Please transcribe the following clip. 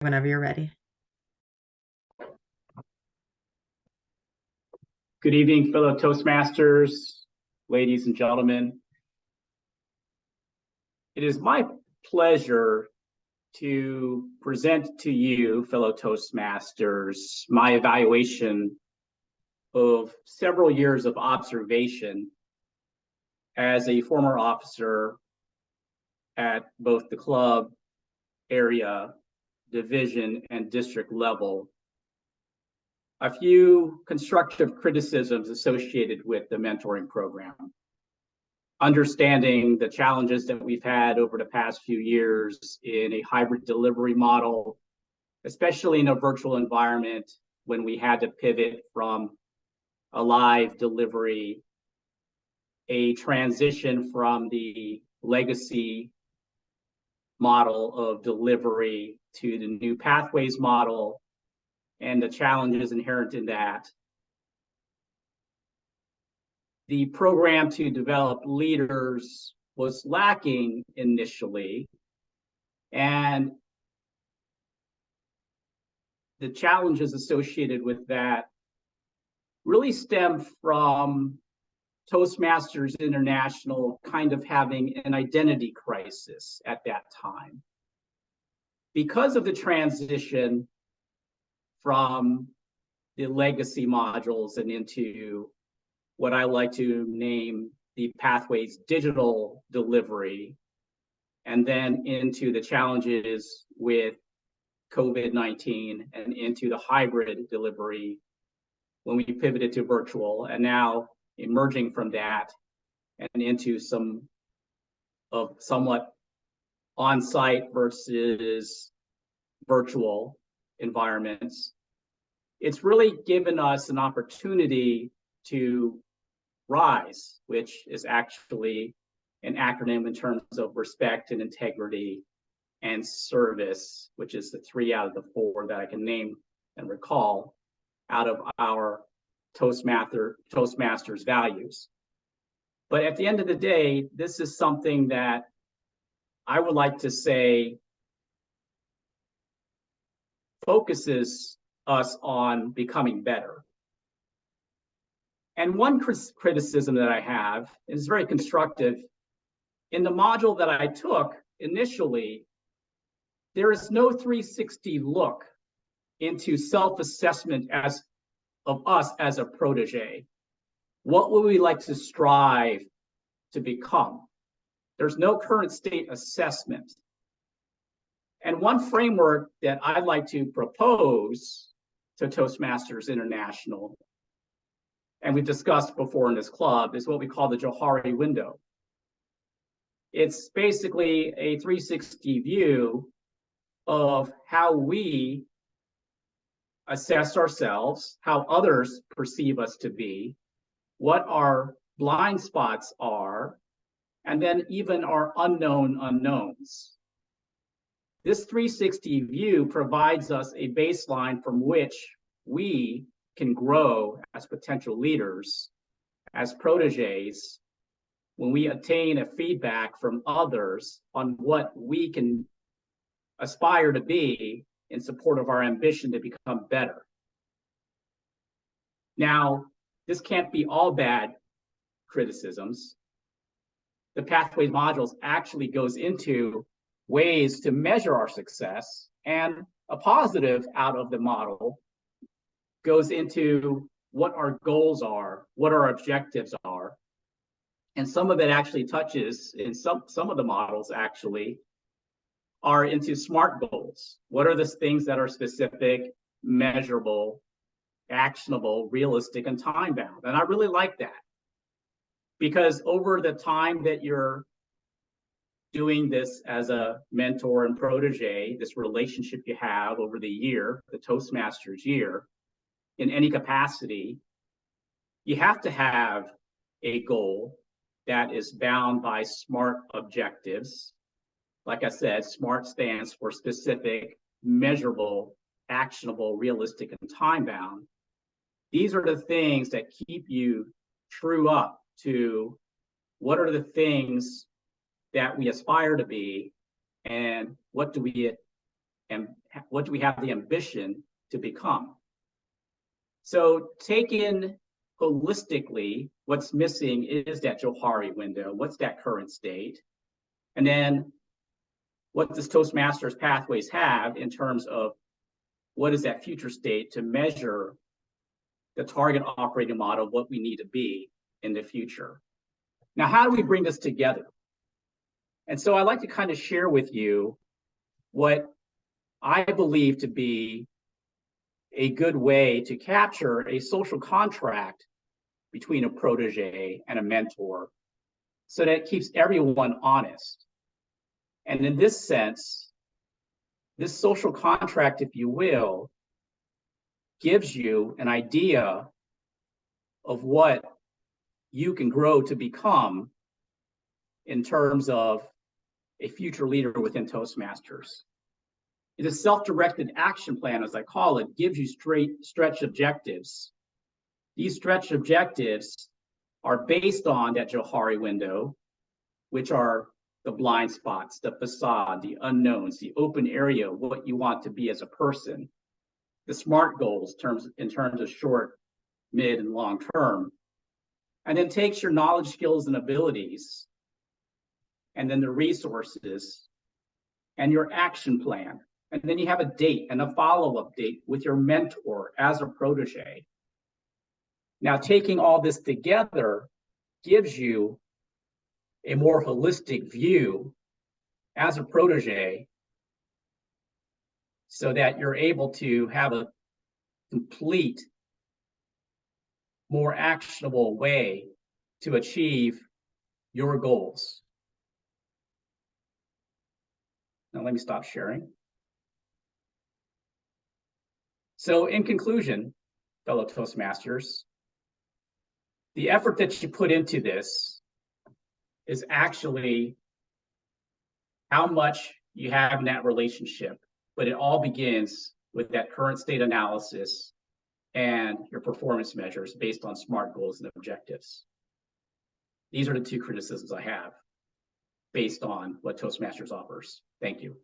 Whenever you're ready. Good evening, fellow Toastmasters, ladies and gentlemen. It is my pleasure to present to you, fellow Toastmasters, my evaluation of several years of observation as a former officer at both the club, area, division, and district level. A few constructive criticisms associated with the mentoring program. Understanding the challenges that we've had over the past few years in a hybrid delivery model, especially in a virtual environment when we had to pivot from a live delivery, a transition from the legacy model of delivery to the new pathways model, and the challenges inherent in that. The program to develop leaders was lacking initially, and the challenges associated with that really stem from Toastmasters International kind of having an identity crisis at that time. Because of the transition from the legacy modules and into what I like to name the Pathways digital delivery, and then into the challenges with COVID-19 and into the hybrid delivery when we pivoted to virtual, and now emerging from that and into some of somewhat on-site versus virtual environments. It's really given us an opportunity to RISE, which is actually an acronym in terms of respect and integrity and service, which is the 3 out of the 4 that I can name and recall out of our Toastmasters values. But at the end of the day, this is something that I would like to say focuses us on becoming better. And one criticism that I have is very constructive. In the module that I took initially, there is no 360 look into self-assessment of us as a protege. What would we like to strive to become? There's no current state assessment. And one framework that I'd like to propose to Toastmasters International, and we've discussed before in this club, is what we call the Johari window. It's basically a 360 view of how we assess ourselves, how others perceive us to be, what our blind spots are, and then even our unknown unknowns. This 360 view provides us a baseline from which we can grow as potential leaders, as proteges, when we obtain a feedback from others on what we can aspire to be in support of our ambition to become better. Now, this can't be all bad criticisms. The Pathways modules actually goes into ways to measure our success, and a positive out of the model goes into what our goals are, what our objectives are. And some of it actually touches, in some of the models actually, are into SMART goals. What are the things that are specific, measurable, actionable, realistic, and time-bound? And I really like that, because over the time that you're doing this as a mentor and protege, this relationship you have over the year, the Toastmasters year, in any capacity, you have to have a goal that is bound by SMART objectives. Like I said, SMART stands for specific, measurable, actionable, realistic, and time-bound. These are the things that keep you true up to what are the things that we aspire to be, and what do we and what do we have the ambition to become? So taken holistically, what's missing is that Johari window. What's that current state? And then what does Toastmasters Pathways have in terms of what is that future state to measure the target operating model, what we need to be in the future? Now, how do we bring this together? And so I'd like to kind of share with you what I believe to be a good way to capture a social contract between a protege and a mentor so that it keeps everyone honest. And in this sense, this social contract, if you will, gives you an idea of what you can grow to become in terms of a future leader within Toastmasters. The self-directed action plan, as I call it, gives you stretch objectives. These stretch objectives are based on that Johari window, which are the blind spots, the facade, the unknowns, the open area, what you want to be as a person, the SMART goals in terms of short, mid, and long term, and then takes your knowledge, skills, and abilities, and then the resources, and your action plan. And then you have a date and a follow-up date with your mentor as a protege. Now, taking all this together gives you a more holistic view as a protege so that you're able to have a complete, more actionable way to achieve your goals. Now, let me stop sharing. So in conclusion, fellow Toastmasters, the effort that you put into this is actually how much you have in that relationship, but it all begins with that current state analysis and your performance measures based on SMART goals and objectives. These are the two criticisms I have based on what Toastmasters offers. Thank you.